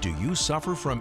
Do you suffer from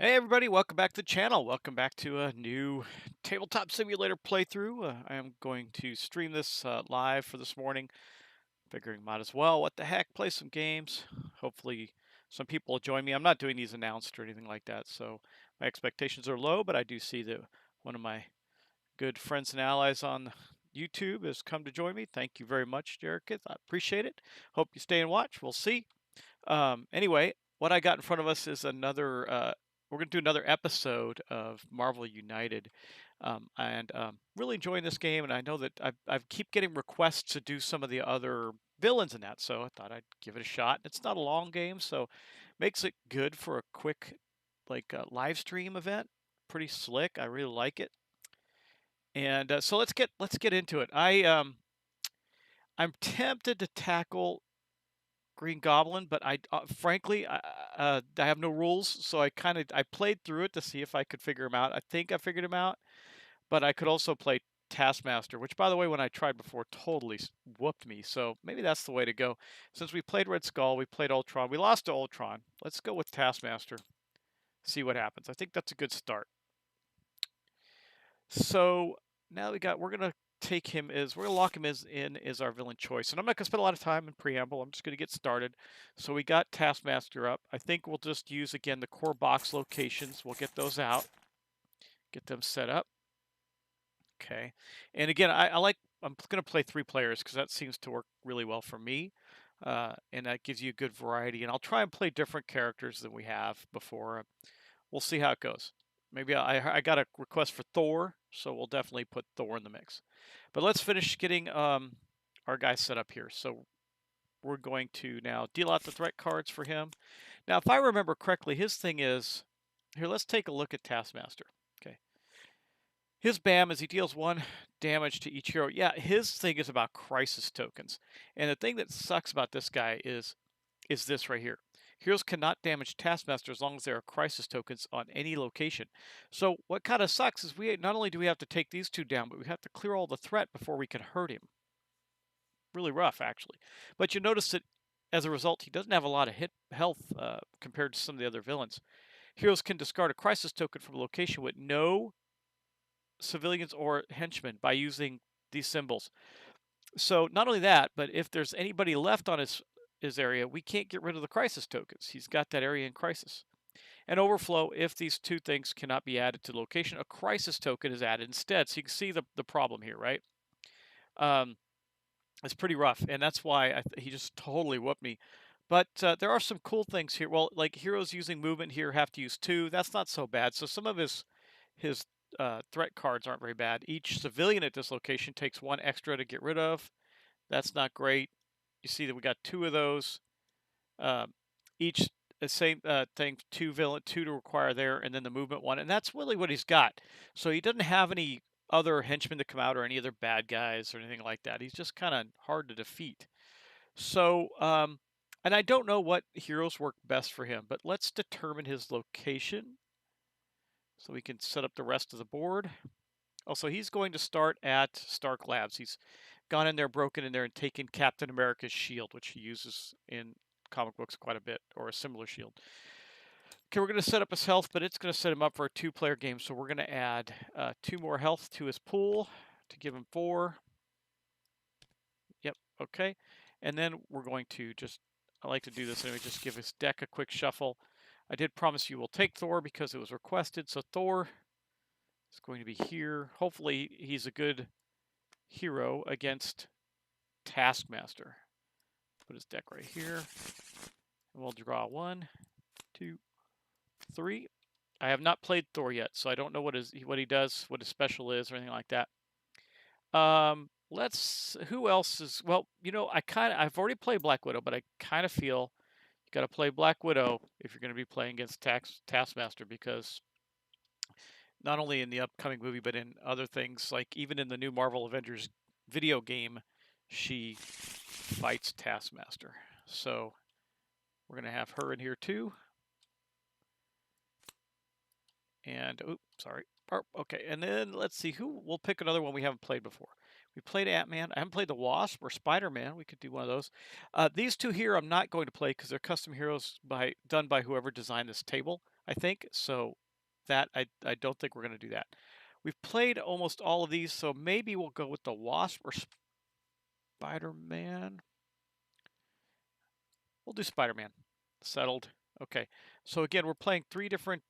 Hey everybody, welcome back to the channel. Welcome back to a new Tabletop Simulator playthrough. I am going to stream this live for this morning. Figuring might as well, what the heck, play some games. Hopefully some people will join me. I'm not doing these announced or anything like that, so my expectations are low, but I do see that one of my good friends and allies on YouTube has come to join me. Thank you very much, Jericho. I appreciate it. Hope you stay and watch. We'll see. Anyway, what I got in front of us is another. We're going to do another episode of Marvel United, and really enjoying this game. And I know that I keep getting requests to do some of the other villains in that, so I thought I'd give it a shot. It's not a long game, so makes it good for a quick, like live stream event. Pretty slick. I really like it. And so let's get into it. I'm tempted to tackle Green Goblin, but frankly, I have no rules, so I played through it to see if I could figure him out. I think I figured him out, but I could also play Taskmaster, which, by the way, when I tried before, totally whooped me. So maybe that's the way to go. Since we played Red Skull, we played Ultron, we lost to Ultron. Let's go with Taskmaster. See what happens. I think that's a good start. So now we're gonna take him as we're gonna lock him as our villain choice. And I'm not gonna spend a lot of time in preamble. I'm just gonna get started. So we got Taskmaster up. I think we'll just use again the core box locations. We'll get those out, get them set up. Okay. And again, I'm gonna play 3 players because that seems to work really well for me. And that gives you a good variety. And I'll try and play different characters than we have before. We'll see how it goes. Maybe I got a request for Thor, so we'll definitely put Thor in the mix. But let's finish getting our guy set up here. So we're going to now deal out the threat cards for him. Now, if I remember correctly, his thing is here. Let's take a look at Taskmaster. Okay, his BAM is he deals 1 damage to each hero. Yeah, his thing is about crisis tokens, and the thing that sucks about this guy is this right here. Heroes cannot damage Taskmaster as long as there are crisis tokens on any location. So what kind of sucks is we not only do we have to take these 2 down, but we have to clear all the threat before we can hurt him. Really rough, actually. But you notice that as a result, he doesn't have a lot of hit health compared to some of the other villains. Heroes can discard a crisis token from a location with no civilians or henchmen by using these symbols. So not only that, but if there's anybody left on his area, we can't get rid of the crisis tokens. He's got that area in crisis. And overflow, if these 2 things cannot be added to the location, a crisis token is added instead. So you can see the problem here, right? It's pretty rough, and that's why he just totally whooped me. But there are some cool things here. Well, like heroes using movement here have to use 2. That's not so bad. So some of his threat cards aren't very bad. Each civilian at this location takes 1 extra to get rid of. That's not great. You see that we got 2 of those. Each the same thing, 2 to require there, and then the movement 1, and that's really what he's got. So he doesn't have any other henchmen to come out or any other bad guys or anything like that. He's just kind of hard to defeat. So, and I don't know what heroes work best for him, but let's determine his location so we can set up the rest of the board. Also, he's going to start at Stark Labs. He's gone in there, broken in there, and taken Captain America's shield, which he uses in comic books quite a bit, or a similar shield. Okay, we're going to set up his health, but it's going to set him up for a 2-player game. So we're going to add 2 more health to his pool to give him 4. Yep, okay. And then we're going to just, I like to do this anyway, just give his deck a quick shuffle. I did promise you we'll take Thor because it was requested. So Thor is going to be here. Hopefully he's a good hero against Taskmaster. Put his deck right here. And we'll draw 1, 2, 3. I have not played Thor yet, so I don't know what he does, what his special is, or anything like that. Who else is, well, I've already played Black Widow, but I kind of feel you got to play Black Widow if you're going to be playing against Taskmaster, because not only in the upcoming movie, but in other things, like even in the new Marvel Avengers video game, she fights Taskmaster. So we're going to have her in here too. And, oops, sorry. Okay, and then let's see, we'll pick another one we haven't played before. We played Ant-Man. I haven't played the Wasp or Spider-Man. We could do one of those. These two here I'm not going to play because they're custom heroes done by whoever designed this table, I think. So that I don't think we're going to do that. We've played almost all of these, so maybe we'll go with the Wasp or Spider-Man. We'll do Spider-Man. Settled. Okay, so again, we're playing 3 different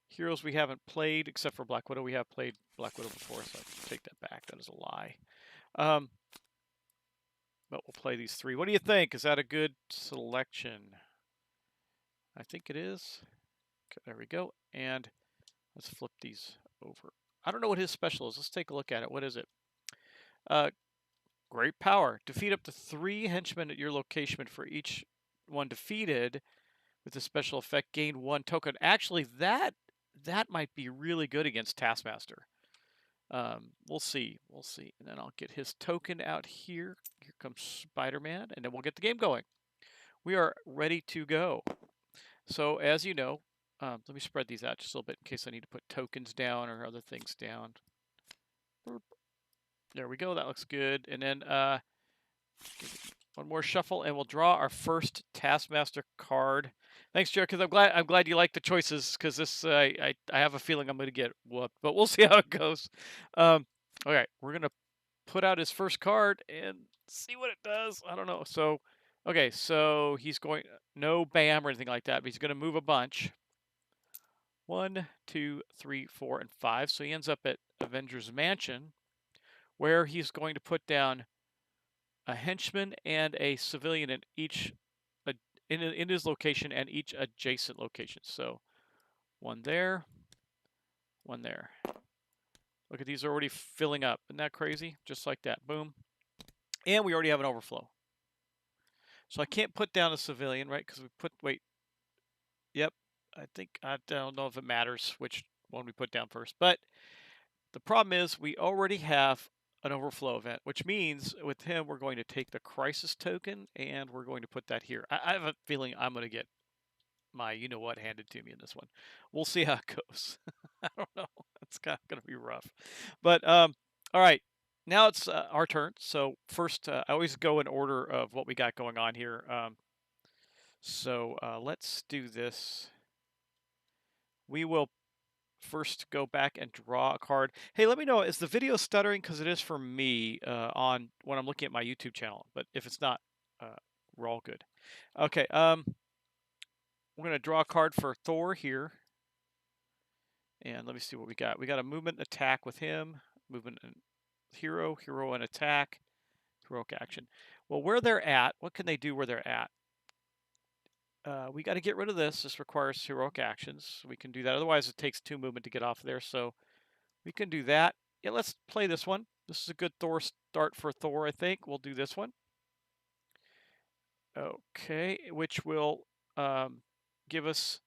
heroes we haven't played, except for Black Widow. We have played Black Widow before, so I take that back. That is a lie. But we'll play these 3. What do you think? Is that a good selection? I think it is. Okay, there we go. And let's flip these over. I don't know what his special is. Let's take a look at it. What is it? Great power. Defeat up to 3 henchmen at your location. For each one defeated with the special effect, gain 1 token. Actually, that might be really good against Taskmaster. We'll see. We'll see. And then I'll get his token out here. Here comes Spider-Man, and then we'll get the game going. We are ready to go. So as you know, let me spread these out just a little bit in case I need to put tokens down or other things down. There we go. That looks good. And then one more shuffle, and we'll draw our first Taskmaster card. Thanks, Joe, because I'm glad you like the choices, because this I have a feeling I'm going to get whooped, but we'll see how it goes. All right, we're going to put out his first card and see what it does. I don't know. So, okay, so he's going, no bam or anything like that, but he's going to move a bunch. 1, 2, 3, 4, and 5. So he ends up at Avengers Mansion, where he's going to put down a henchman and a civilian in each in his location and each adjacent location. So 1 there, 1 there. Look at these already filling up. Isn't that crazy? Just like that. Boom. And we already have an overflow. So I can't put down a civilian, right? Because we put, wait. Yep. I don't know if it matters which one we put down first. But the problem is we already have an overflow event, which means with him, we're going to take the crisis token and we're going to put that here. I have a feeling I'm going to get my you-know-what handed to me in this one. We'll see how it goes. I don't know. It's kind of going to be rough. But, all right. Now it's our turn. So first, I always go in order of what we got going on here. So let's do this. We will first go back and draw a card. Hey, let me know, is the video stuttering? Because it is for me on when I'm looking at my YouTube channel. But if it's not, we're all good. Okay, we're going to draw a card for Thor here. And let me see what we got. We got a movement attack with him. Movement and hero and attack. Heroic action. Well, where they're at, what can they do where they're at? We got to get rid of this. This requires heroic actions. We can do that. Otherwise, it takes 2 movement to get off there. So we can do that. Yeah, let's play this one. This is a good Thor start for Thor, I think. We'll do this one. Okay, which will give us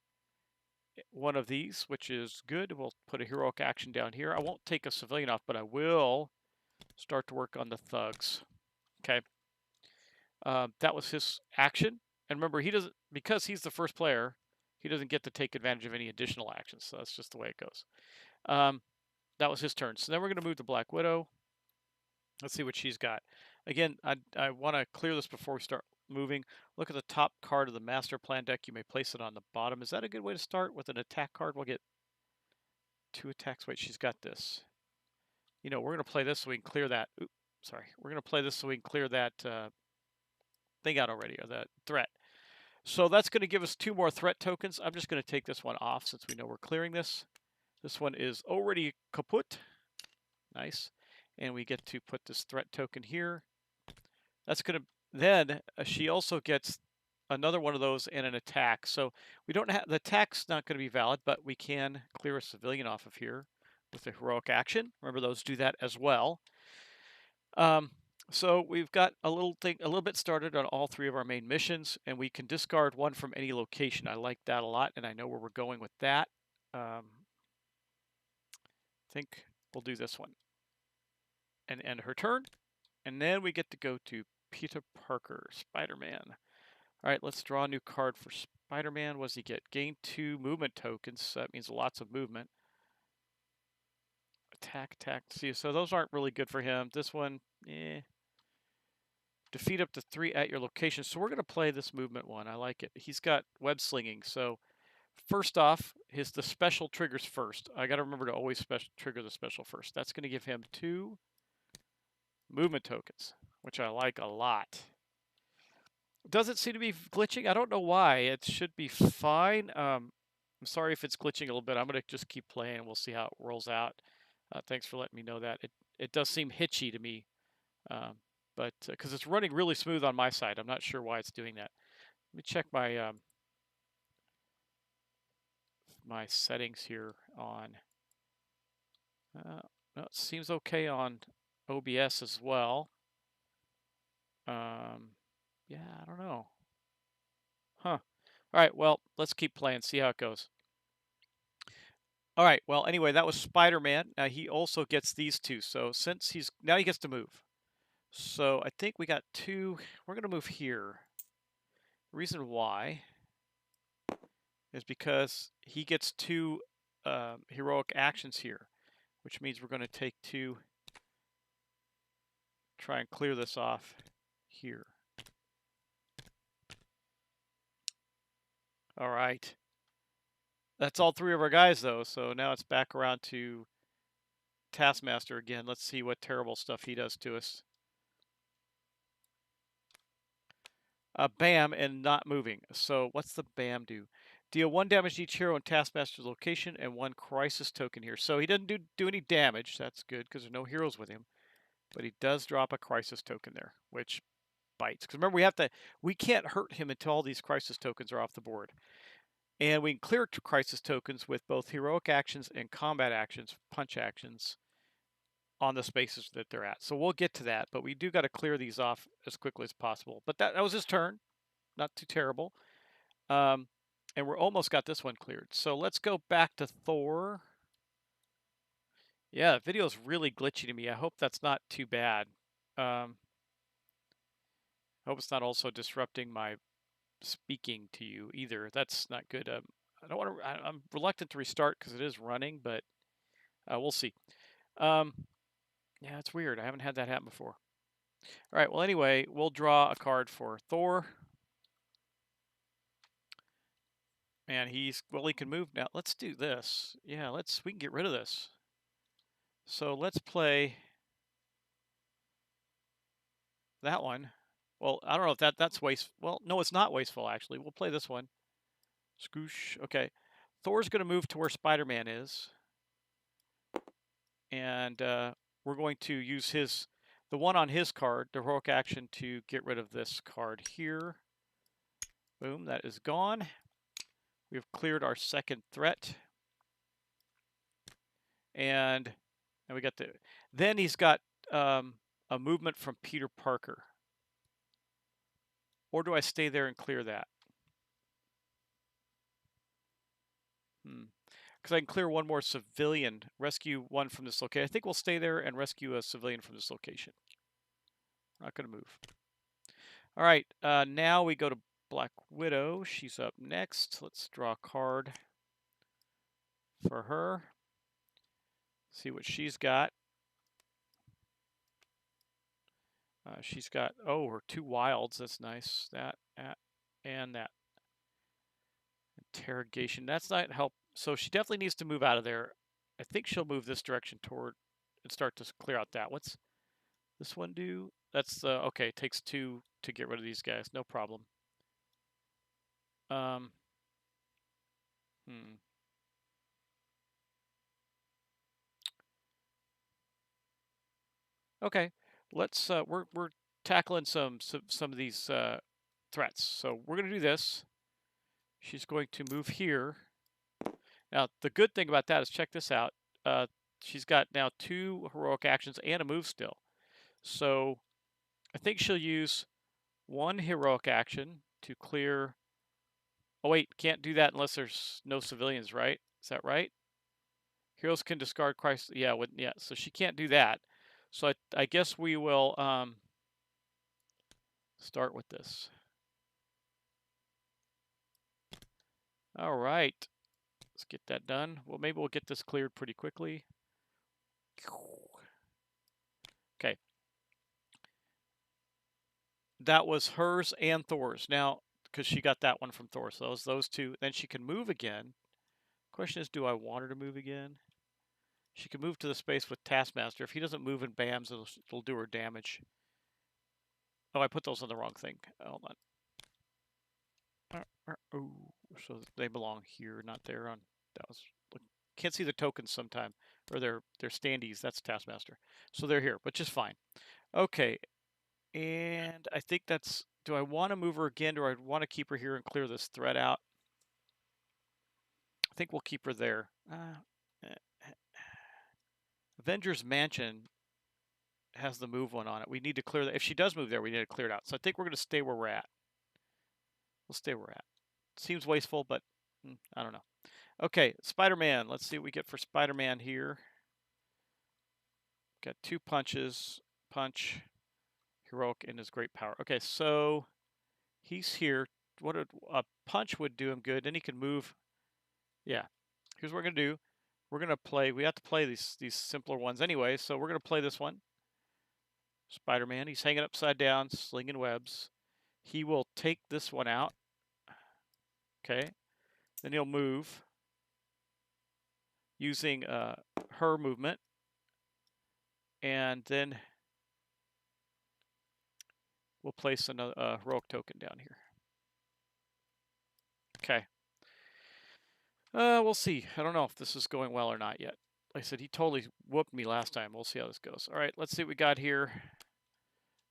one of these, which is good. We'll put a heroic action down here. I won't take a civilian off, but I will start to work on the thugs. Okay. That was his action. And remember, he doesn't, because he's the first player, he doesn't get to take advantage of any additional actions. So that's just the way it goes. That was his turn. So then we're going to move to Black Widow. Let's see what she's got. Again, I want to clear this before we start moving. Look at the top card of the master plan deck. You may place it on the bottom. Is that a good way to start with an attack card? We'll get 2 attacks. Wait, she's got this. You know, we're going to play this so we can clear that. Oops, sorry. We're going to play this so we can clear that thing out already, or that threat. So that's going to give us 2 more threat tokens. I'm just going to take this one off since we know we're clearing this. This one is already kaput. Nice. And we get to put this threat token here. That's going to, then she also gets another one of those and an attack. So we don't have, the attack's not going to be valid, but we can clear a civilian off of here with a heroic action. Remember, those do that as well. So we've got a little bit started on all 3 of our main missions, and we can discard 1 from any location. I like that a lot, and I know where we're going with that. I think we'll do this one and end her turn, and then we get to go to Peter Parker, Spider-Man. All right, let's draw a new card for Spider-Man. What does he get? Gain 2 movement tokens. That means lots of movement. Attack, attack. See, so those aren't really good for him. This one, Defeat up to 3 at your location. So we're going to play this movement one. I like it. He's got web slinging. So first off, the special triggers first. I got to remember to always trigger the special first. That's going to give him 2 movement tokens, which I like a lot. Doesn't seem to be glitching. I don't know why. It should be fine. I'm sorry if it's glitching a little bit. I'm going to just keep playing and we'll see how it rolls out. Thanks for letting me know that. It does seem hitchy to me, but because it's running really smooth on my side. I'm not sure why it's doing that. Let me check my my settings here on. No, it seems okay on OBS as well. Yeah, I don't know. Huh. All right, well, let's keep playing, see how it goes. All right, well, anyway, that was Spider-Man. Now he also gets these 2. So since now he gets to move. So I think we got 2. We're going to move here. The reason why is because he gets 2 heroic actions here, which means we're going to take 2, try and clear this off here. All right. That's all 3 of our guys, though. So now it's back around to Taskmaster again. Let's see what terrible stuff he does to us. Bam, and not moving. So what's the Bam do? Deal 1 damage to each hero in Taskmaster's location and 1 crisis token here. So he doesn't do any damage. That's good because there's no heroes with him. But he does drop a crisis token there, which bites. Because remember, we can't hurt him until all these crisis tokens are off the board. And we can clear crisis tokens with both heroic actions and combat actions, punch actions, on the spaces that they're at. So we'll get to that, but we do got to clear these off as quickly as possible. But that was his turn. Not too terrible. And we're almost got this one cleared. So let's go back to Thor. Yeah, the video's really glitchy to me. I hope that's not too bad. I hope it's not also disrupting my speaking to you either. That's not good. I don't want to. I'm reluctant to restart because it is running, but we'll see. Yeah, it's weird. I haven't had that happen before. All right. Well, anyway, we'll draw a card for Thor, and he can move now. Let's do this. Yeah, we can get rid of this. So let's play that one. Well, I don't know if that's wasteful. Well, no, it's not wasteful, actually. We'll play this one. Scoosh. Okay. Thor's going to move to where Spider-Man is. And we're going to use the one on his card, the heroic action, to get rid of this card here. Boom, that is gone. We've cleared our second threat. And we got then he's got a movement from Peter Parker. Or do I stay there and clear that? Because I can clear 1 more civilian, rescue 1 from this location. I think we'll stay there and rescue a civilian from this location. Not going to move. All right, now we go to Black Widow. She's up next. Let's draw a card for her. See what she's got. She's got, oh, her 2 wilds. That's nice. That, and that. Interrogation. That's not help. So she definitely needs to move out of there. I think she'll move this direction toward and start to clear out that. What's this one do? That's, okay, it takes 2 to get rid of these guys. No problem. Um, hmm. Okay, let's, we're tackling some of these threats. So we're gonna do this. She's going to move here. Now the good thing about that is, check this out. Uh, she's got now 2 heroic actions and a move still. So I think she'll use 1 heroic action to clear. Oh wait, can't do that unless there's no civilians, right? Is that right? Heroes can discard Christ. Yeah, yeah. So she can't do that. So I guess we will start with this. All right, let's get that done. Well, maybe we'll get this cleared pretty quickly. Okay, that was hers and Thor's. Now, because she got that one from Thor, so those 2. Then she can move again. Question is, do I want her to move again? She can move to the space with Taskmaster. If he doesn't move in BAMs, it'll do her damage. Oh, I put those on the wrong thing. Hold on. Oh, so they belong here, not there. On that was, can't see the tokens sometime, or their standees. That's Taskmaster. So they're here, which is fine. Okay, and I think that's. Do I want to move her again, or do I want to keep her here and clear this threat out? I think we'll keep her there. Avengers Mansion has the move one on it. We need to clear that. If she does move there, we need to clear it out. So I think we're going to stay where we're at. We'll stay where we're at. Seems wasteful, but I don't know. Okay, Spider-Man. Let's see what we get for Spider-Man here. Got 2 punches. Punch, heroic, and his great power. Okay, so he's here. What a punch would do him good. Then he can move. Yeah. Here's what we're going to do. We're going to play. We have to play these simpler ones anyway, so we're going to play this one. Spider-Man. He's hanging upside down, slinging webs. He will take this one out. Okay. Then he'll move using her movement. And then we'll place another heroic token down here. Okay. We'll see. I don't know if this is going well or not yet. Like I said, he totally whooped me last time. We'll see how this goes. All right, let's see what we got here.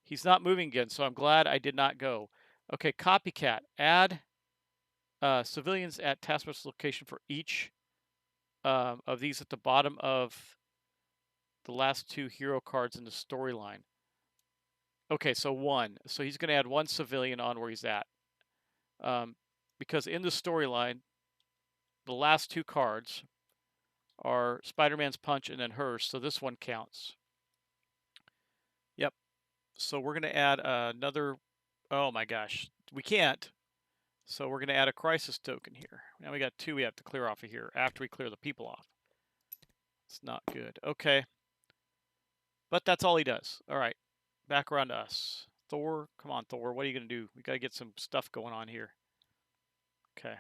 He's not moving again, so I'm glad I did not go. Okay, copycat. Add civilians at Taskmaster's location for each of these at the bottom of the last 2 hero cards in the storyline. Okay, so 1. So he's going to add 1 civilian on where he's at. Because in the storyline, the last 2 cards are Spider-Man's punch and then hers, so this one counts. Yep. So we're going to add another. Oh my gosh, we can't. So we're going to add a crisis token here. Now we got 2 we have to clear off of here after we clear the people off. It's not good. Okay. But that's all he does. All right. Back around to us. Thor, come on, Thor. What are you going to do? We got to get some stuff going on here. Okay.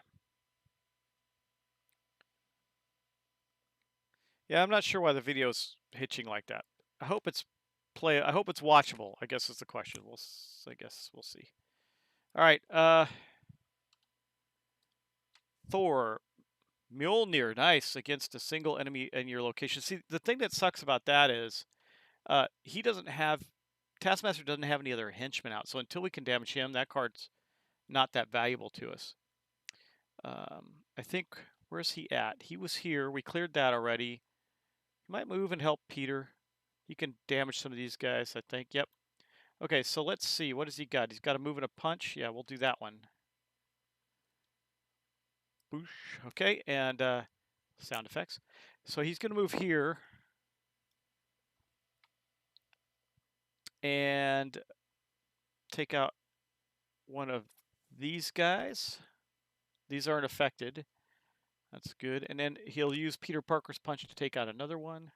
Yeah, I'm not sure why the video's hitching like that. I hope it's watchable, I guess is the question. I guess we'll see. All right, Thor, Mjolnir, nice, against a single enemy in your location. See, the thing that sucks about that is he doesn't have, Taskmaster doesn't have any other henchmen out, so until we can damage him, that card's not that valuable to us. I think, where's he at? He was here. We cleared that already. He might move and help Peter. He can damage some of these guys, I think. Yep. Okay, so let's see. What has he got? He's got a move and a punch. Yeah, we'll do that one. Boosh. Okay, and sound effects. So he's going to move here. And take out one of these guys. These aren't affected. That's good. And then he'll use Peter Parker's punch to take out another one.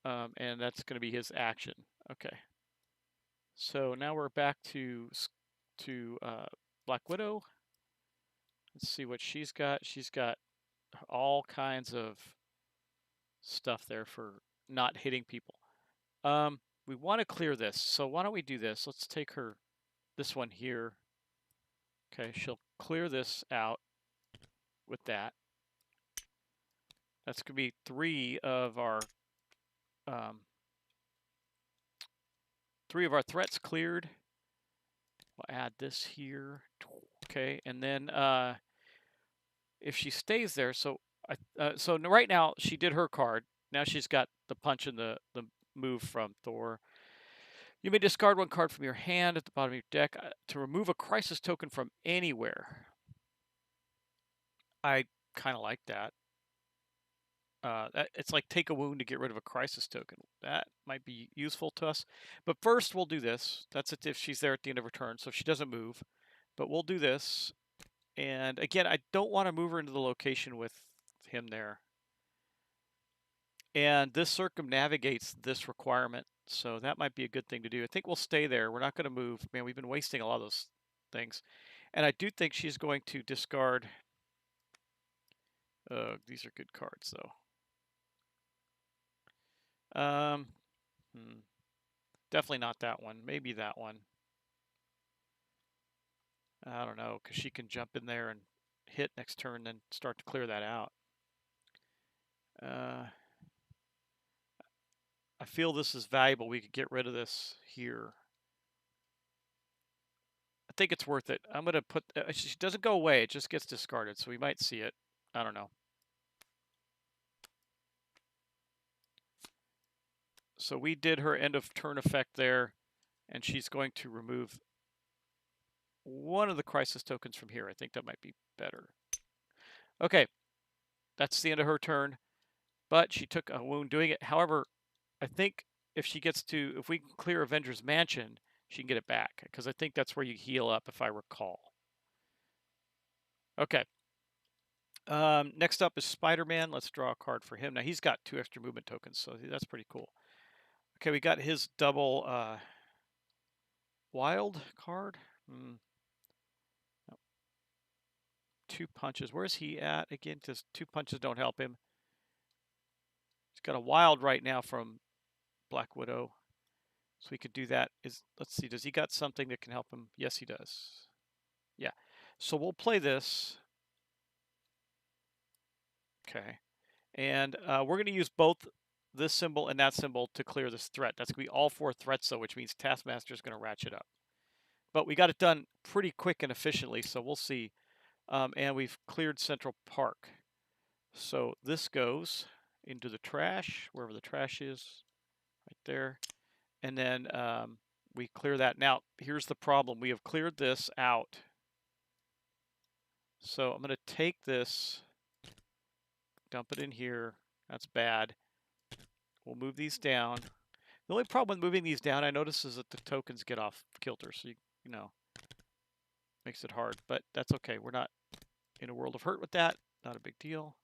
And that's going to be his action. Okay. So now we're back to Black Widow. Let's see what she's got. She's got all kinds of stuff there for not hitting people. We want to clear this, so why don't we do this? Let's take this one here. Okay, she'll clear this out with that. That's gonna be um, 3 of our threats cleared. We'll add this here. Okay, and then if she stays there, so right now she did her card. Now she's got the punch and the move from Thor. You may discard 1 card from your hand at the bottom of your deck to remove a crisis token from anywhere. I kind of like that. It's like take a wound to get rid of a crisis token. That might be useful to us. But first, we'll do this. That's it if she's there at the end of her turn, so if she doesn't move. But we'll do this. And again, I don't want to move her into the location with him there. And this circumnavigates this requirement, so that might be a good thing to do. I think we'll stay there. We're not going to move. Man, we've been wasting a lot of those things. And I do think she's going to discard. These are good cards, though. Definitely not that one. Maybe that one. I don't know, because she can jump in there and hit next turn, then start to clear that out. I feel this is valuable. We could get rid of this here. I think it's worth it. I'm going to put... she doesn't go away. It just gets discarded, so we might see it. I don't know. So we did her end of turn effect there, and she's going to remove one of the crisis tokens from here. I think that might be better. Okay, that's the end of her turn, but she took a wound doing it. However, I think if we can clear Avengers Mansion, she can get it back, because I think that's where you heal up, if I recall. Okay. Next up is Spider-Man. Let's draw a card for him. Now, he's got 2 extra movement tokens, so that's pretty cool. Okay, we got his double wild card. 2 punches. Where's he at? Again, just 2 punches don't help him. He's got a wild right now from Black Widow. So we could do that. Let's see, does he got something that can help him? Yes, he does. Yeah. So we'll play this. Okay. And we're going to use both this symbol and that symbol to clear this threat. That's going to be all 4 threats, though, which means Taskmaster is going to ratchet up. But we got it done pretty quick and efficiently, so we'll see. And we've cleared Central Park. So this goes into the trash, wherever the trash is, right there. And then we clear that. Now, here's the problem. We have cleared this out. So I'm going to take this, dump it in here. That's bad. We'll move these down. The only problem with moving these down, I notice, is that the tokens get off kilter. So, you know, makes it hard. But that's okay. We're not in a world of hurt with that. Not a big deal.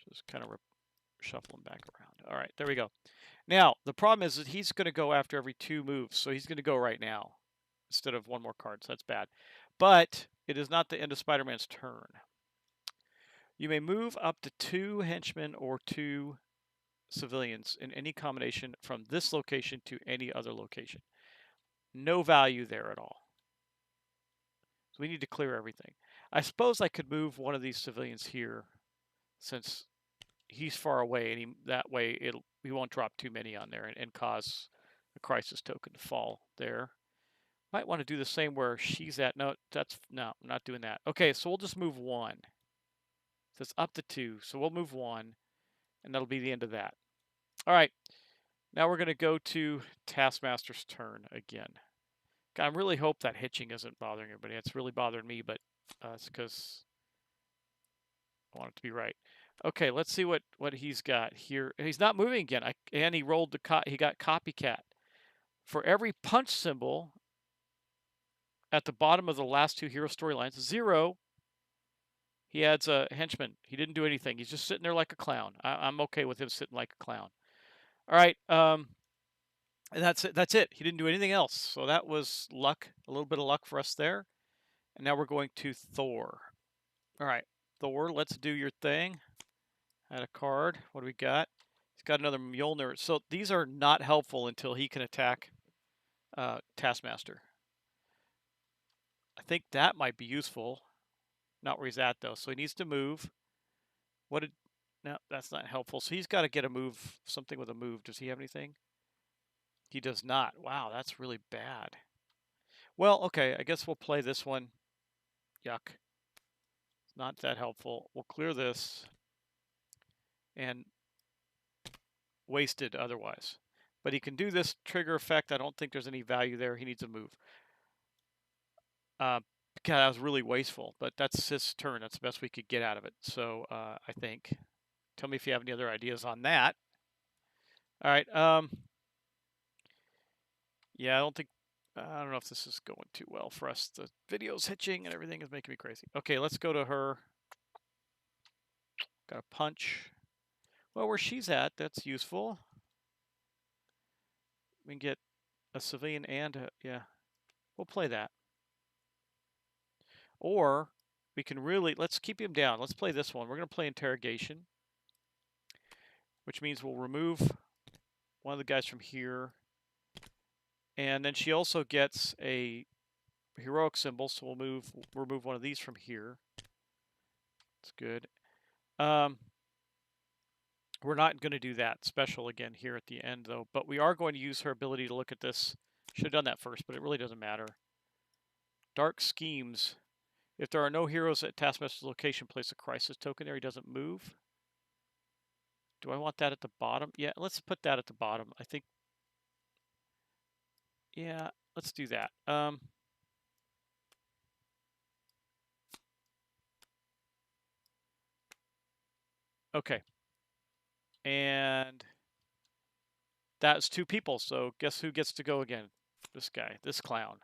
Just kind of shuffle them back around. All right, there we go. Now, the problem is that he's going to go after every 2 moves. So he's going to go right now instead of 1 more card. So that's bad. But it is not the end of Spider-Man's turn. You may move up to 2 henchmen or 2 civilians in any combination from this location to any other location. No value there at all. So we need to clear everything. I suppose I could move one of these civilians here, since he's far away, and that way we won't drop too many on there and cause a crisis token to fall there. Might want to do the same where she's at. No, I'm not doing that. Okay, so we'll just move 1. So it's up to 2. So we'll move 1, and that'll be the end of that. All right. Now we're going to go to Taskmaster's turn again. I really hope that hitching isn't bothering everybody. It's really bothering me, but it's because I want it to be right. Okay, let's see what he's got here. He's not moving again. And he rolled he got copycat. For every punch symbol at the bottom of the last 2 hero storylines, 0, he adds a henchman. He didn't do anything. He's just sitting there like a clown. I'm okay with him sitting like a clown. All right. And that's it. That's it. He didn't do anything else. So that was luck, a little bit of luck for us there. And now we're going to Thor. All right, Thor, let's do your thing. Add a card. What do we got? He's got another Mjolnir. So these are not helpful until he can attack Taskmaster. I think that might be useful. Not where he's at, though. So he needs to move. What did... No, that's not helpful. So he's got to get a move, something with a move. Does he have anything? He does not. Wow, that's really bad. Well, okay, I guess we'll play this one. Yuck. Not that helpful. We'll clear this. And wasted otherwise. But he can do this trigger effect. I don't think there's any value there. He needs a move. God, that was really wasteful, but that's his turn. That's the best we could get out of it. So I think. Tell me if you have any other ideas on that. All right. Yeah, I don't know if this is going too well for us. The video's hitching and everything is making me crazy. Okay, let's go to her. Got a punch. Well, where she's at, that's useful. We can get a civilian and yeah, we'll play that. Or we can really, let's keep him down. Let's play this one. We're going to play interrogation, which means we'll remove one of the guys from here. And then she also gets a heroic symbol, so we'll remove one of these from here. That's good. We're not going to do that special again here at the end, though. But we are going to use her ability to look at this. Should have done that first, but it really doesn't matter. Dark schemes. If there are no heroes at Taskmaster's location, place a crisis token there. He doesn't move. Do I want that at the bottom? Yeah, let's put that at the bottom. I think, yeah, let's do that. Okay. And that's 2 people, so guess who gets to go again? This guy, this clown.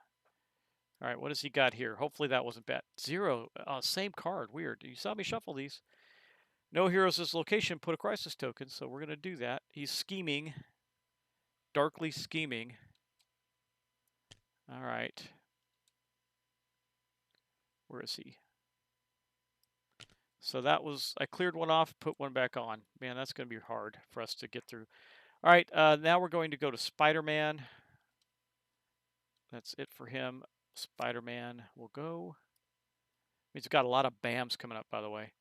All right, what has he got here? Hopefully that wasn't bad. 0, same card, weird. You saw me shuffle these. No heroes is location, put a crisis token, so we're going to do that. He's scheming, darkly scheming. All right. Where is he? So that was, I cleared one off, put one back on. Man, that's going to be hard for us to get through. All right, now we're going to go to Spider-Man. That's it for him. Spider-Man will go. He's got a lot of BAMs coming up, by the way.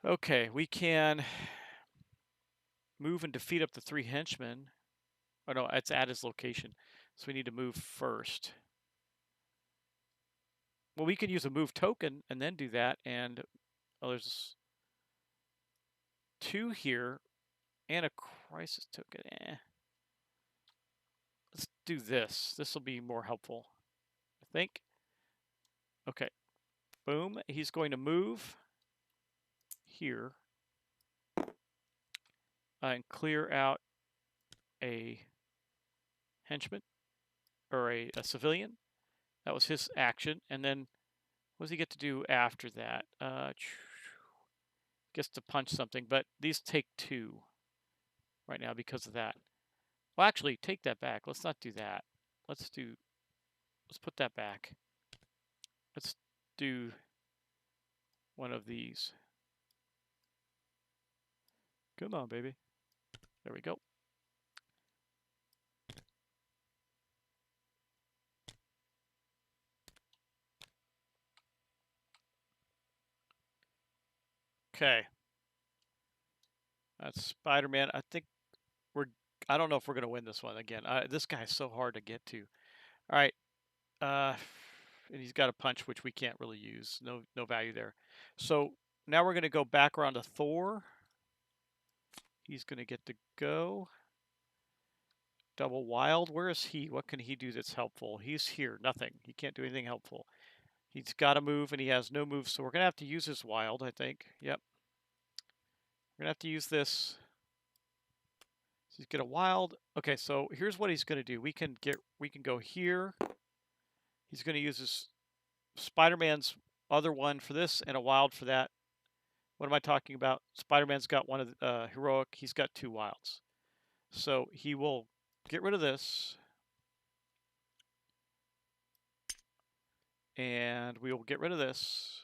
Okay, we can move and defeat up to 3 henchmen. Oh no, it's at his location. So we need to move first. Well, we can use a move token and then do that. And oh, there's 2 here and a crisis token. Let's do this. This will be more helpful, I think. Okay. Boom. He's going to move here and clear out a henchman or a civilian. That was his action. And then what does he get to do after that? Gets to punch something, but these take 2 right now because of that. Well, actually, take that back. Let's not do that. Let's put that back. Let's do one of these. Come on, baby. There we go. Okay. That's Spider-Man. I don't know if we're going to win this one again. This guy's so hard to get to. All right. And he's got a punch, which we can't really use. No value there. So now we're going to go back around to Thor. He's going to get to go. Double wild. Where is he? What can he do that's helpful? He's here. Nothing. He can't do anything helpful. He's got to move, and he has no moves, so we're going to have to use his wild, I think. Yep. We're going to have to use this. So he's got a wild. Okay, so here's what he's going to do. We can go here. He's going to use his Spider-Man's other one for this and a wild for that. What am I talking about? Spider-Man's got one of the heroic. He's got 2 wilds. So he will get rid of this. And we will get rid of this.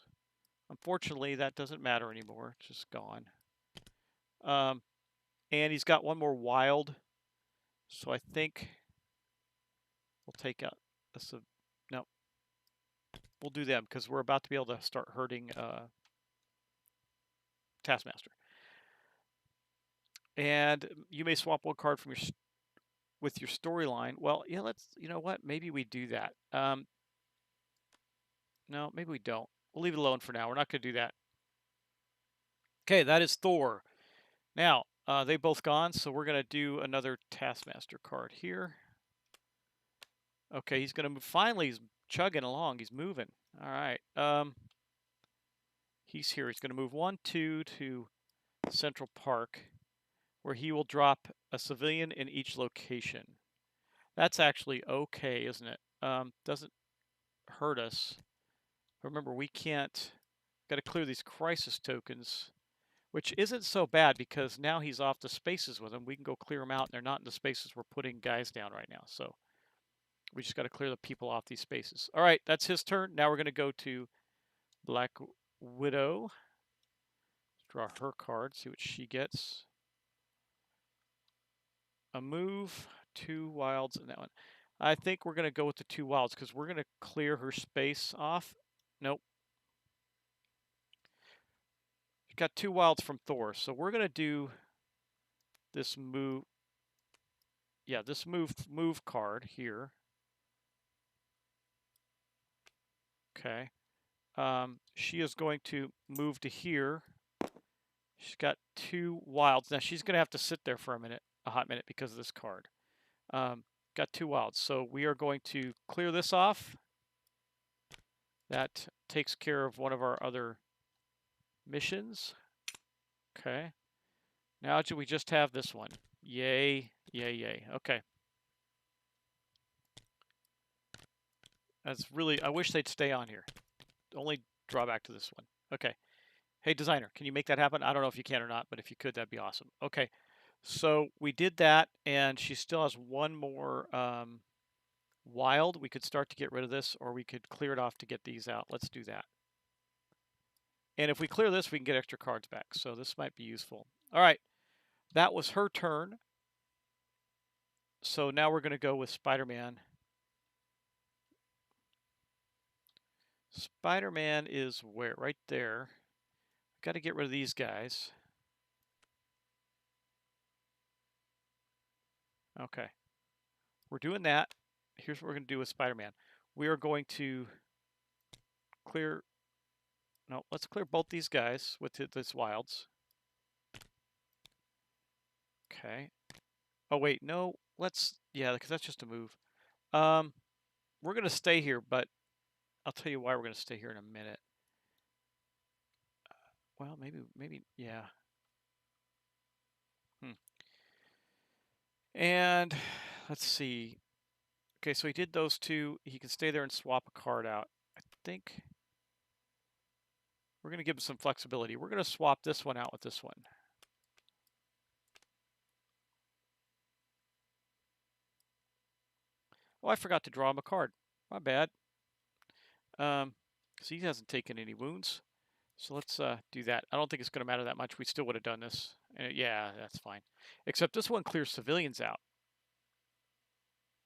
Unfortunately, that doesn't matter anymore. It's just gone. And he's got one more wild. So I think we'll take out this. No, we'll do them because we're about to be able to start hurting Taskmaster. And you may swap one card from with your storyline. Well, yeah, you know what? Maybe we do that. No, maybe we don't. We'll leave it alone for now. We're not going to do that. Okay, that is Thor. Now, they both gone, so we're going to do another Taskmaster card here. Okay, he's going to move. Finally, he's chugging along. He's moving. All right. He's here. He's going to move 1, 2 to Central Park, where he will drop a civilian in each location. That's actually okay, isn't it? Doesn't hurt us. Remember, we can't. Got to clear these crisis tokens, which isn't so bad because now he's off the spaces with them. We can go clear them out, and they're not in the spaces we're putting guys down right now. So we just got to clear the people off these spaces. All right, that's his turn. Now we're going to go to Black Widow. Draw her card, see what she gets. A move, 2 wilds, and that one. I think we're going to go with the 2 wilds because we're going to clear her space off. Nope. She's got 2 wilds from Thor, so we're going to do this move. Yeah, this move card here. Okay. She is going to move to here. She's got 2 wilds. Now she's going to have to sit there for a hot minute because of this card. Got 2 wilds. So we are going to clear this off. That takes care of one of our other missions. Okay. Now do we just have this one? Yay, yay, yay. Okay. That's really, I wish they'd stay on here. Only drawback to this one. Okay. Hey, designer, can you make that happen? I don't know if you can or not, but if you could, that'd be awesome. Okay. So we did that, and she still has one more wild. We could start to get rid of this, or we could clear it off to get these out. Let's do that. And if we clear this, we can get extra cards back. So this might be useful. All right. That was her turn. So now we're going to go with Spider-Man. Spider-Man is where? Right there. Got to get rid of these guys. Okay. We're doing that. Here's what we're going to do with Spider-Man. We are going to clear... No, let's clear both these guys with this wilds. Okay. Oh, wait. No. Let's... Yeah, because that's just a move. We're going to stay here, but I'll tell you why we're going to stay here in a minute. Well, maybe, yeah. And let's see. Okay, so he did those 2. He can stay there and swap a card out. I think we're going to give him some flexibility. We're going to swap this one out with this one. Oh, I forgot to draw him a card. My bad. Because he hasn't taken any wounds. So let's do that. I don't think it's going to matter that much. We still would have done this. Yeah, that's fine. Except this one clears civilians out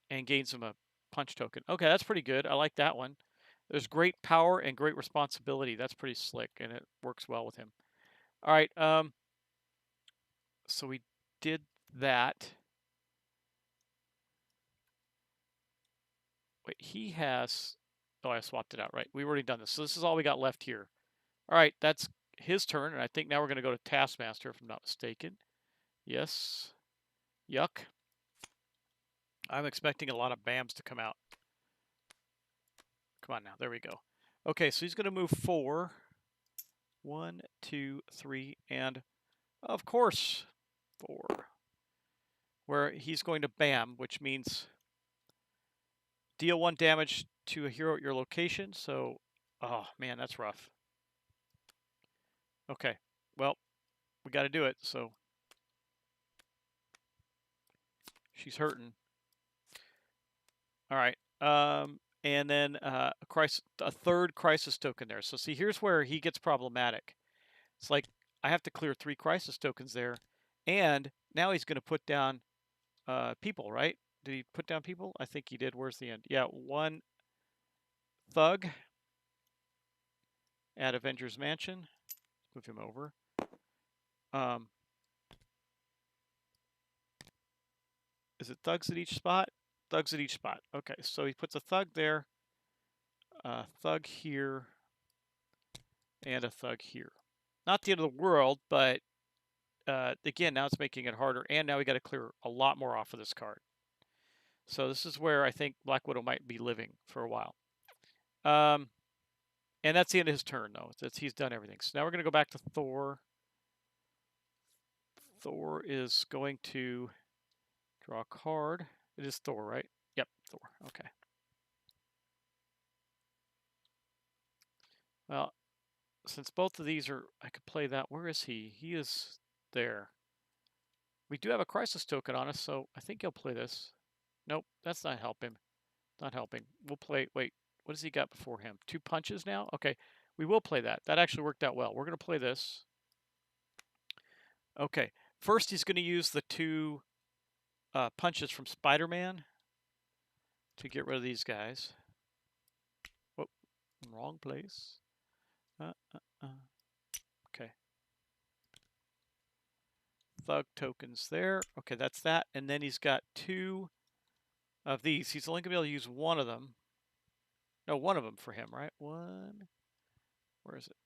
and gains them a punch token. Okay, that's pretty good. I like that one. There's great power and great responsibility. That's pretty slick, and it works well with him. All right. So we did that. Wait, he has... Oh, I swapped it out, right? We've already done this. So this is all we got left here. All right, that's his turn, and I think now we're going to go to Taskmaster, if I'm not mistaken. Yes. Yuck. I'm expecting a lot of BAMs to come out. Come on now. There we go. Okay, so he's going to move 4. 1, 2, 3, and of course 4. Where he's going to BAM, which means deal 1 damage to a hero at your location. So, oh man, that's rough. Okay, well, we got to do it. So she's hurting. All right. And then a third crisis token there. So see, here's where he gets problematic. It's like I have to clear 3 crisis tokens there, and now he's going to put down people, right? Did he put down people? I think he did. Where's the end? Yeah, 1 thug at Avengers Mansion. Move him over. Um, is it thugs at each spot? Thugs at each spot. Okay, so he puts a thug there, a thug here, and a thug here. Not the end of the world, but again, now it's making it harder, and now we got to clear a lot more off of this card. So this is where I think Black Widow might be living for a while. And that's the end of his turn, though. He's done everything. So now we're going to go back to Thor. Thor is going to draw a card. It is Thor, right? Yep, Thor. Okay. Well, since both of these are, I could play that. Where is he? He is there. We do have a crisis token on us, so I think he'll play this. Nope, that's not helping. Not helping. We'll play, wait, what has he got before him? 2 punches now? Okay, we will play that. That actually worked out well. We're going to play this. Okay, first he's going to use the 2 punches from Spider-Man to get rid of these guys. Whoop, wrong place. Okay. Thug tokens there. Okay, that's that. And then he's got 2 of these. He's only going to be able to use 1 of them. No, 1 of them for him, right? 1. Where is it?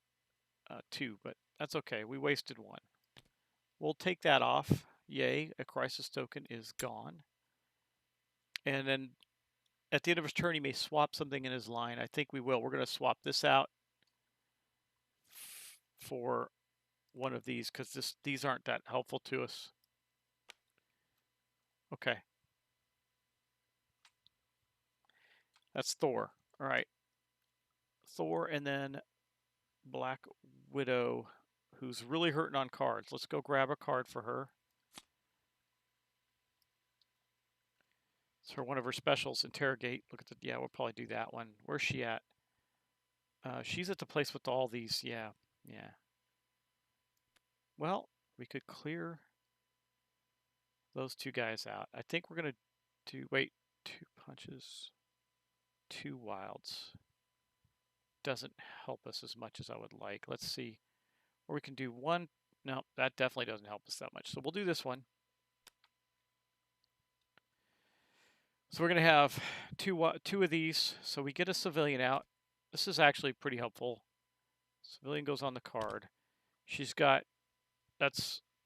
2, but that's okay. We wasted 1. We'll take that off. Yay, a crisis token is gone. And then at the end of his turn, he may swap something in his line. I think we will. We're going to swap this out for 1 of these because these aren't that helpful to us. Okay. That's Thor. All right. Thor and then Black Widow, who's really hurting on cards. Let's go grab a card for her. It's her one of her specials, Interrogate. Look at the, yeah, we'll probably do that one. Where's she at? She's at the place with all these, yeah. Well, we could clear those 2 guys out. I think we're going to do, wait, 2 punches, 2 wilds. Doesn't help us as much as I would like. Let's see. Or we can do 1. No, that definitely doesn't help us that much. So we'll do this one. So we're going to have two of these. So we get a civilian out. This is actually pretty helpful. Civilian goes on the card. She's got,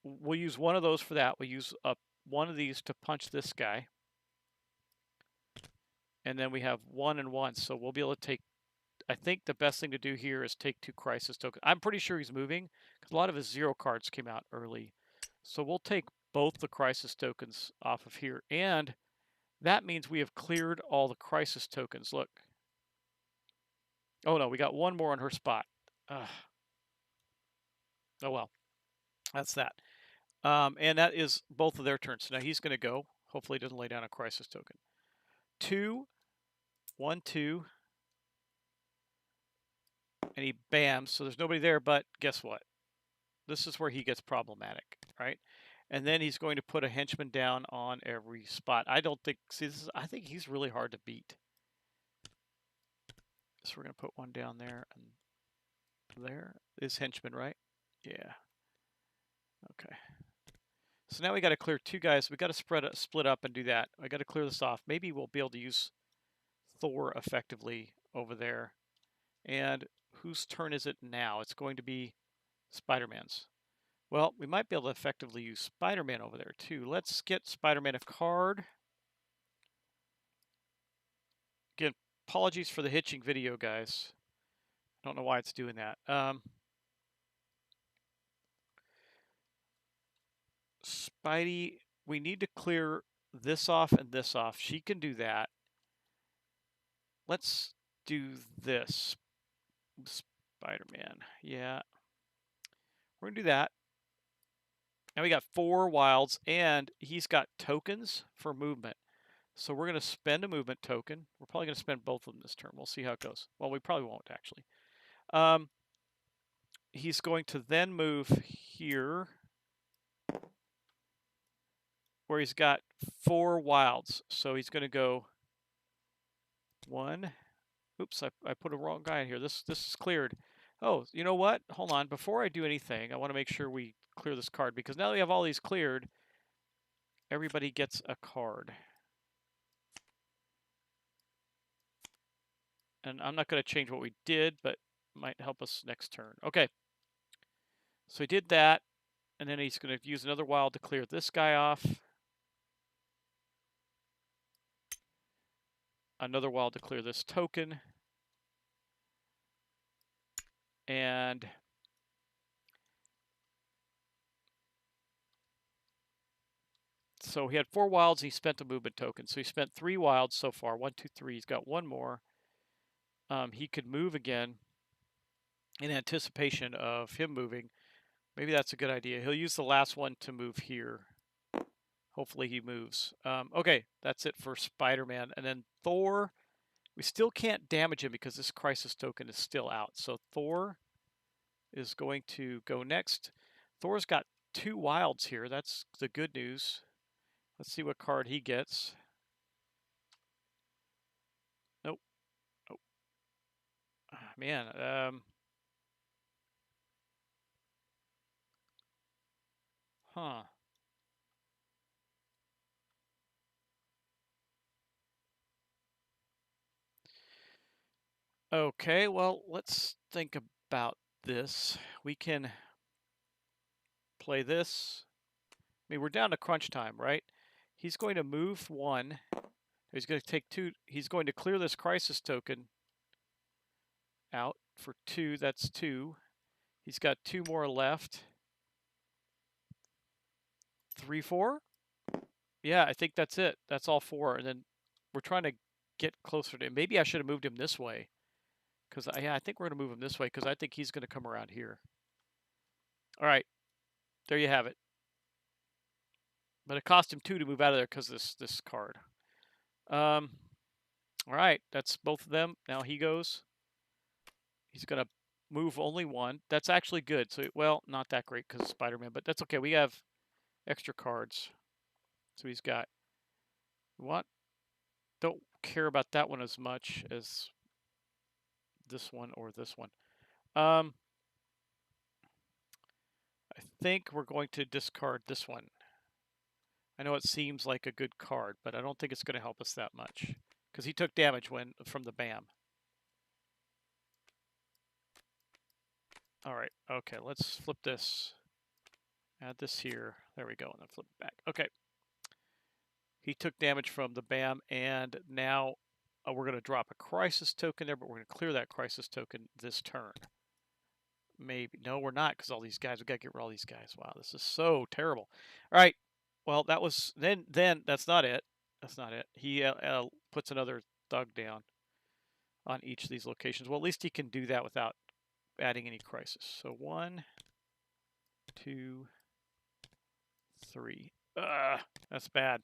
we'll use 1 of those for that. We'll use 1 of these to punch this guy. And then we have 1 and 1. So we'll be able to take, I think the best thing to do here is take 2 crisis tokens. I'm pretty sure he's moving because a lot of his 0 cards came out early. So we'll take both the crisis tokens off of here. And that means we have cleared all the crisis tokens. Look. Oh, no, we got 1 more on her spot. Ugh. Oh, well. That's that. And that is both of their turns. So now he's going to go. Hopefully he doesn't lay down a crisis token. 2, 1, 2. And he bams. So there's nobody there, but guess what? This is where he gets problematic, right? And then he's going to put a henchman down on every spot. I don't think, see, I think he's really hard to beat. So we're going to put 1 down there and there. Is henchman, right? Yeah. Okay. So now we got to clear 2 guys. We got to split up and do that. I got to clear this off. Maybe we'll be able to use Thor effectively over there. And whose turn is it now? It's going to be Spider-Man's. Well, we might be able to effectively use Spider-Man over there too. Let's get Spider-Man a card. Again, apologies for the hitching video, guys. I don't know why it's doing that. Spidey, we need to clear this off and this off. She can do that. Let's do this. Spider-Man. Yeah. We're going to do that. Now we got 4 wilds, and he's got tokens for movement. So we're going to spend a movement token. We're probably going to spend both of them this turn. We'll see how it goes. Well, we probably won't, actually. He's going to then move here, where he's got 4 wilds. So he's going to go 1. Oops, I put a wrong guy in here. This is cleared. Oh, you know what? Hold on. Before I do anything, I want to make sure we clear this card, because now that we have all these cleared, everybody gets a card. And I'm not going to change what we did, but it might help us next turn. Okay. So he did that, and then he's going to use another wild to clear this guy off. Another wild to clear this token. And so he had 4 wilds. He spent a movement token. So he spent 3 wilds so far. 1, 2, 3. He's got 1 more. He could move again in anticipation of him moving. Maybe that's a good idea. He'll use the last one to move here. Hopefully he moves. Okay, that's it for Spider-Man. And then Thor, we still can't damage him because this crisis token is still out. So Thor is going to go next. Thor's got 2 wilds here. That's the good news. Let's see what card he gets. Nope. Oh. Man. Huh. Okay, well, let's think about this. We can play this. I mean, we're down to crunch time, right? He's going to move 1. He's going to take 2. He's going to clear this crisis token out for 2. That's 2. He's got 2 more left. 3, 4? Yeah, I think that's it. That's all 4. And then we're trying to get closer to him. Maybe I should have moved him this way. Because I think we're going to move him this way because I think he's going to come around here. All right. There you have it. But it cost him 2 to move out of there because this card. All right. That's both of them. Now he goes. He's going to move only 1. That's actually good. So, well, not that great because of Spider-Man. But that's okay. We have extra cards. So he's got... What? Don't care about that one as much as this one or this one. I think we're going to discard this one. I know it seems like a good card, but I don't think it's going to help us that much because he took damage from the BAM. All right. Okay, let's flip this. Add this here. There we go, and then flip it back. Okay. He took damage from the BAM, and now we're going to drop a crisis token there, but we're going to clear that crisis token this turn. Maybe. No, we're not, because all these guys, we got to get rid of all these guys. Wow, this is so terrible. All right. Well, that was, then that's not it. That's not it. He puts another thug down on each of these locations. Well, at least he can do that without adding any crisis. So 1, 2, 3. That's bad.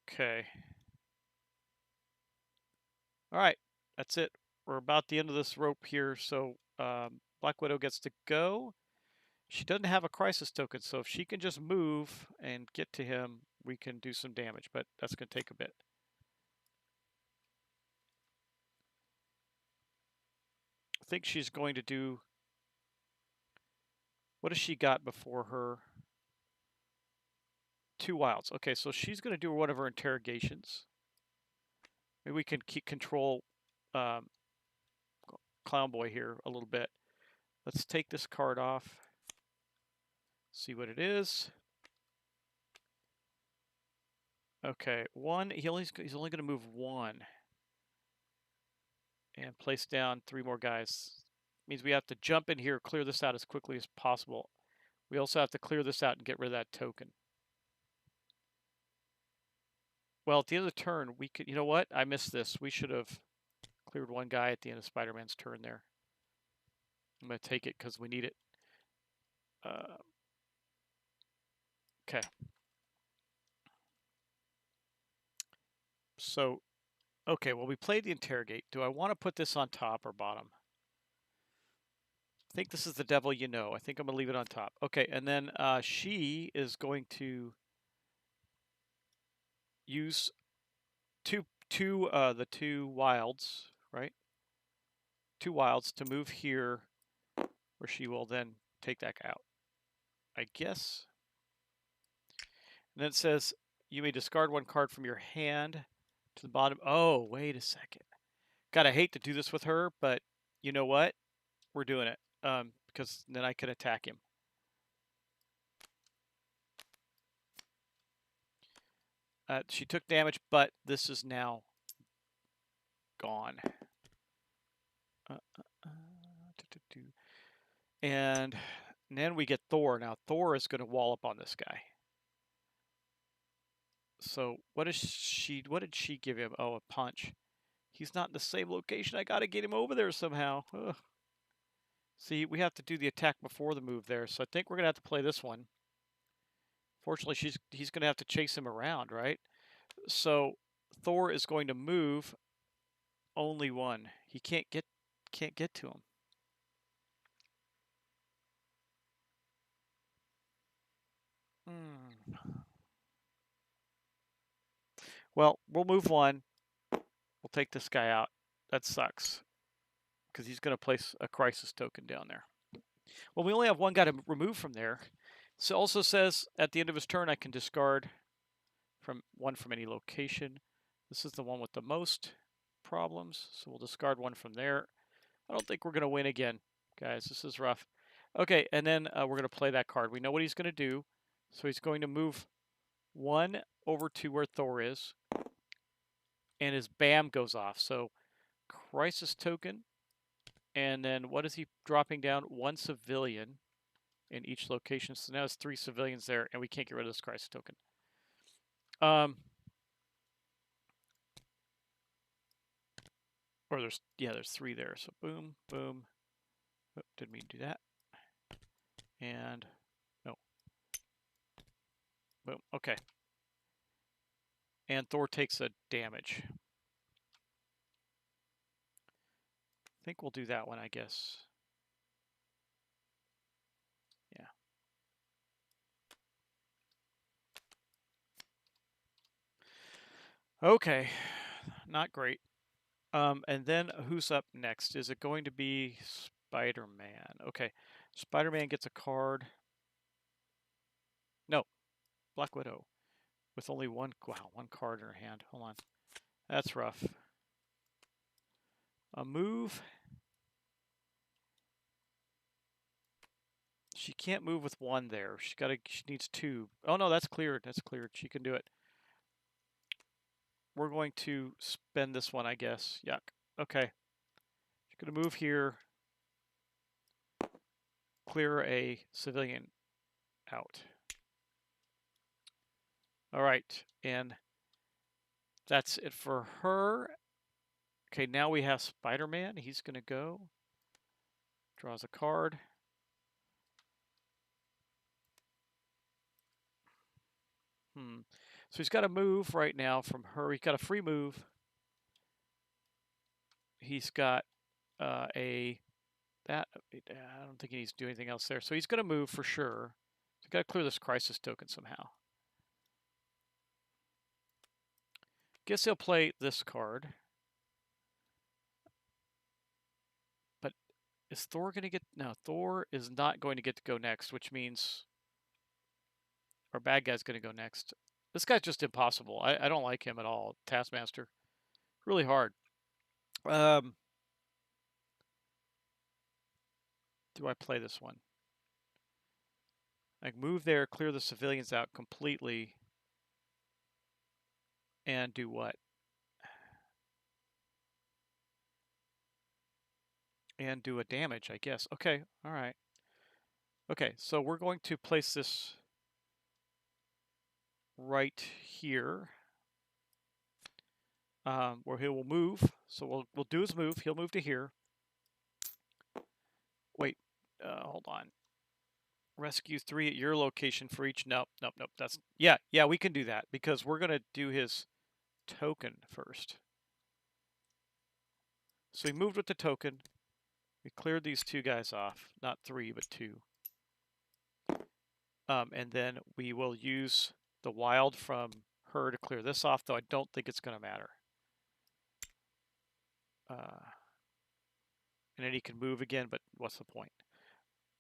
Okay. All right. That's it. We're about the end of this rope here. So Black Widow gets to go. She doesn't have a crisis token, so if she can just move and get to him, we can do some damage, but that's going to take a bit. I think she's going to do... What has she got before her? 2 wilds. Okay, so she's going to do one of her interrogations. Maybe we can control Clown Boy here a little bit. Let's take this card off. See what it is. Okay, 1. He's only going to move 1. And place down 3 more guys. Means we have to jump in here, clear this out as quickly as possible. We also have to clear this out and get rid of that token. Well, at the end of the turn, we could... You know what? I missed this. We should have cleared 1 guy at the end of Spider-Man's turn there. I'm going to take it because we need it. Okay. So, okay, well, we played the interrogate. Do I want to put this on top or bottom? I think this is the devil you know. I think I'm going to leave it on top. Okay, and then she is going to use the two wilds, right? Two wilds to move here, where she will then take that guy out, I guess. And then it says you may discard one card from your hand to the bottom. Oh, wait a second. God, I hate to do this with her, but you know what? We're doing it because then I can attack him. She took damage, but this is now gone. And then we get Thor. Now Thor is going to wall up on this guy. So what did she give him? Oh, a punch. He's not in the same location. I got to get him over there somehow. Ugh. See, we have to do the attack before the move there. So I think we're going to have to play this one. Fortunately, he's going to have to chase him around, right? So Thor is going to move only one. He can't get to him. Well, we'll move one. We'll take this guy out. That sucks because he's going to place a crisis token down there. Well, we only have one guy to remove from there. So it also says at the end of his turn, I can discard from any location. This is the one with the most problems, so we'll discard one from there. I don't think we're going to win again, guys. This is rough. Okay, and then we're going to play that card. We know what he's going to do. So he's going to move one over to where Thor is, and his BAM goes off. So crisis token, and then what is he dropping down? One civilian in each location. So now it's 3 civilians there, and we can't get rid of this crisis token. Or there's 3 there. So boom, boom. Oh, didn't mean to do that. And no. Boom. Okay. And Thor takes a damage. I think we'll do that one, I guess. Yeah. Okay. Not great. And then who's up next? Is it going to be Spider-Man? Okay. Spider-Man gets a card. No. Black Widow. With only one card in her hand. Hold on. That's rough. A move. She can't move with one there. She needs 2. Oh no, that's cleared. That's cleared. She can do it. We're going to spend this one, I guess. Yuck. Okay. She's going to move here. Clear a civilian out. All right. And that's it for her. Okay, now we have Spider-Man. He's going to go. Draws a card. So he's got a move right now from her. He's got a free move. He's got I don't think he needs to do anything else there. So he's going to move for sure. So got to clear this crisis token somehow. Guess he'll play this card. But is Thor going to get... No, Thor is not going to get to go next, which means our bad guy's going to go next. This guy's just impossible. I don't like him at all. Taskmaster. Really hard. Do I play this one? I move there, clear the civilians out completely, and do what? And do a damage, I guess. Okay, all right. Okay, so we're going to place this right here, where he will move. So we'll do his move. He'll move to here. Wait, hold on. Rescue 3 at your location for each. Nope. That's yeah. We can do that because we're gonna do his token first. So we moved with the token. We cleared these 2 guys off. Not 3, but 2. And then we will use the wild from her to clear this off, though I don't think it's going to matter. And then he can move again, but what's the point?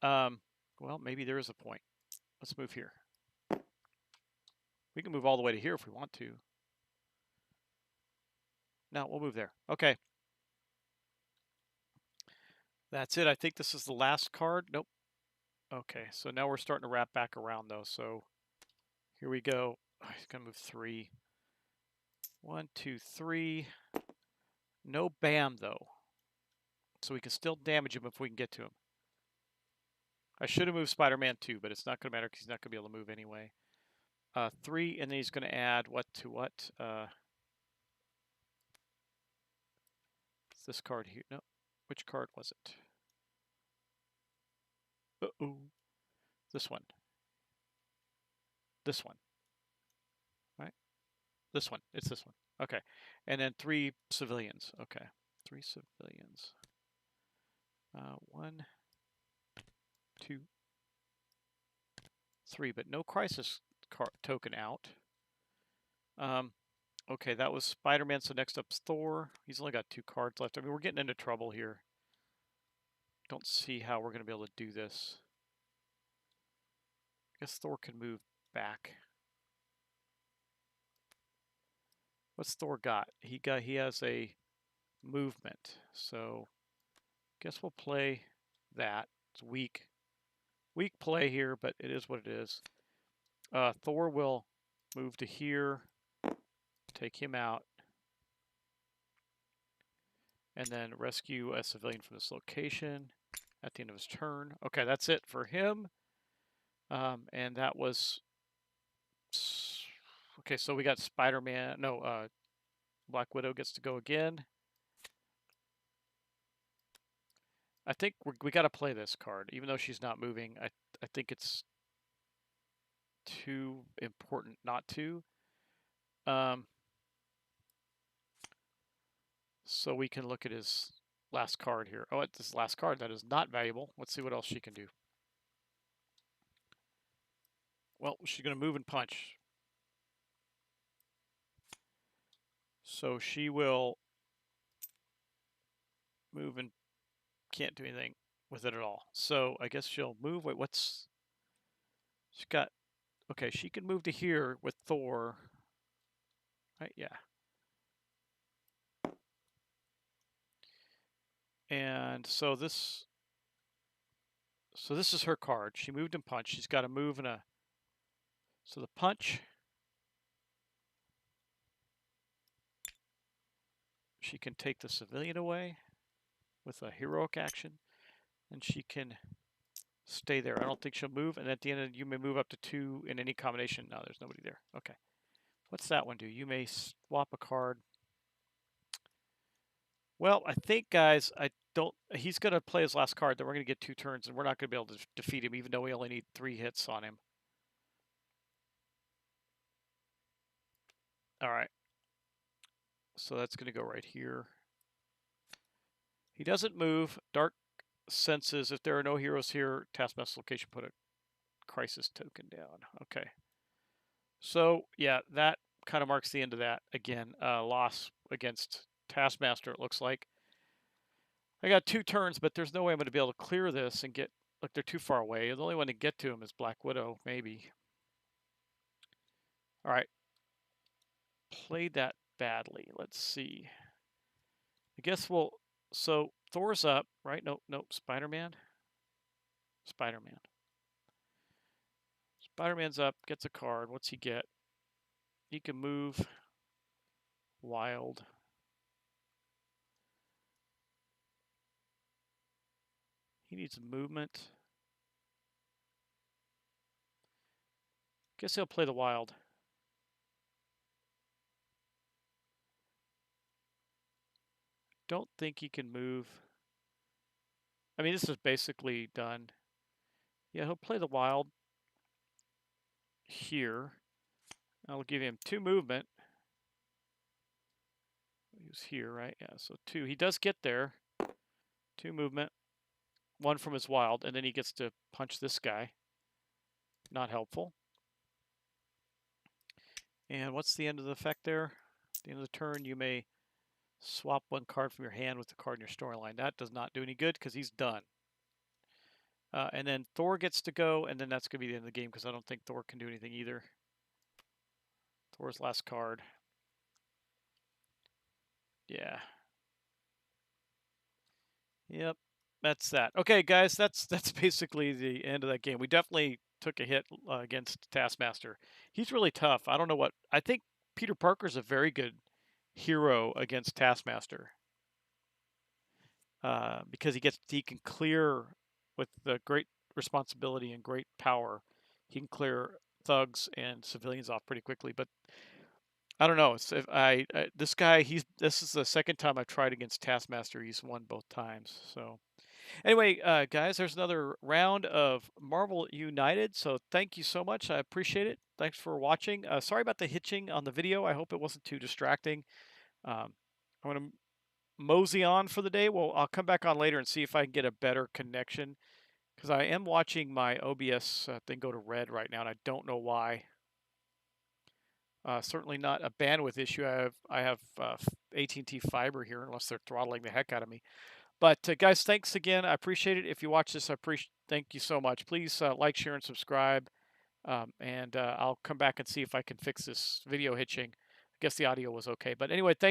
Well, maybe there is a point. Let's move here. We can move all the way to here if we want to. No, we'll move there. Okay. That's it. I think this is the last card. Nope. Okay, so now we're starting to wrap back around, though. So here we go. He's going to move 3. 1, 2, 3. No bam, though. So we can still damage him if we can get to him. I should have moved Spider-Man 2, but it's not going to matter because he's not going to be able to move anyway. 3, and then he's going to add what to what? It's this card here. No, which card was it? Uh-oh. This one. This one. Right? This one. It's this one. Okay. And then 3 civilians. Okay. 3 civilians. 1, 2, 3, but no crisis token out. Okay, that was Spider-Man, so next up's Thor. He's only got 2 cards left. I mean, we're getting into trouble here. Don't see how we're going to be able to do this. I guess Thor can move back. What's Thor got? He has a movement, so I guess we'll play that. It's weak play here, but it is what it is. Thor will move to here, take him out, and then rescue a civilian from this location at the end of his turn. Okay, that's it for him. And that was... Okay, so we got Spider-Man... No, Black Widow gets to go again. I think we got to play this card. Even though she's not moving, I think it's too important not to. So we can look at his last card here. Oh, it's his last card. That is not valuable. Let's see what else she can do. Well, she's going to move and punch. So she will move and can't do anything with it at all. So I guess she'll move. Wait, what's... She's got... Okay, she can move to here with Thor. Right, yeah. And so this is her card. She moved and punched. She's got a move and a... So the punch... She can take the civilian away with a heroic action. And she can stay there. I don't think she'll move. And at the end, you may move up to 2 in any combination. No, there's nobody there. Okay. What's that one do? You may swap a card. Well, I think, guys, he's going to play his last card. Then we're going to get 2 turns, and we're not going to be able to defeat him, even though we only need 3 hits on him. All right. So that's going to go right here. He doesn't move. Dark senses. If there are no heroes here, Taskmaster location, put a crisis token down. Okay. So, yeah, that kind of marks the end of that. Again, loss against Taskmaster, it looks like. I got 2 turns, but there's no way I'm going to be able to clear this and get... Look, they're too far away. The only one to get to him is Black Widow, maybe. All right. Played that badly. Let's see. I guess we'll... So, Thor's up, right? Nope, Spider-Man. Spider-Man. Spider-Man's up, gets a card. What's he get? He can move. Wild. He needs movement. Guess he'll play the wild. Don't think he can move. I mean, this is basically done. Yeah, he'll play the wild here. I'll give him 2 movement. was here, right? Yeah, so 2. He does get there. 2 movement. 1 from his wild, and then he gets to punch this guy. Not helpful. And what's the end of the effect there? At the end of the turn, you may swap 1 card from your hand with the card in your storyline. That does not do any good because he's done. And then Thor gets to go, and then that's going to be the end of the game because I don't think Thor can do anything either. Thor's last card. Yeah. Yep. That's that. Okay, guys, that's basically the end of that game. We definitely took a hit against Taskmaster. He's really tough. I don't know what... I think Peter Parker's a very good hero against Taskmaster. Because he can clear with the great responsibility and great power. He can clear thugs and civilians off pretty quickly. But I don't know. This guy, this is the second time I've tried against Taskmaster. He's won both times. So anyway, guys, there's another round of Marvel United. So thank you so much. I appreciate it. Thanks for watching. Sorry about the hitching on the video. I hope it wasn't too distracting. I'm going to mosey on for the day. Well, I'll come back on later and see if I can get a better connection because I am watching my OBS thing go to red right now, and I don't know why. Certainly not a bandwidth issue. I have AT&T fiber here, unless they're throttling the heck out of me. But guys, thanks again. I appreciate it. If you watch this, thank you so much. Please like, share, and subscribe. And I'll come back and see if I can fix this video hitching. I guess the audio was okay. But anyway, thank